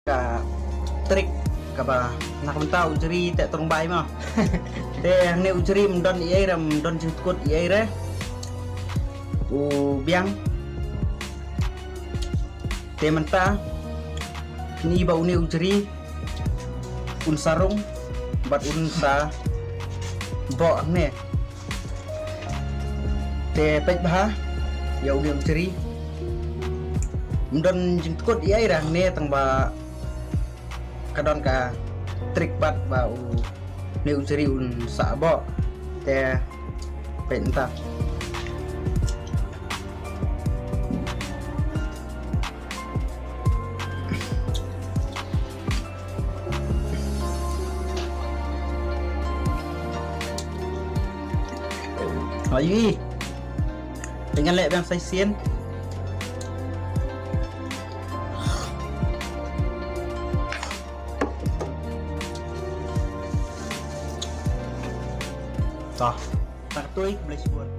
Ka trik kaba nak mentau ujeri tak terung bai mah te ne ujeri mendon iai ram don jutkut iai re u biang te menta ni ba uni ujeri un sarung bat un sa bo ne te pej bah ya uni ujeri mendon jutkut iai rang ne tang ba kadon ka trik bat bau ne ujeri un sa bo te penta ayi dengan lek bang sai sien tak tuik boleh sebut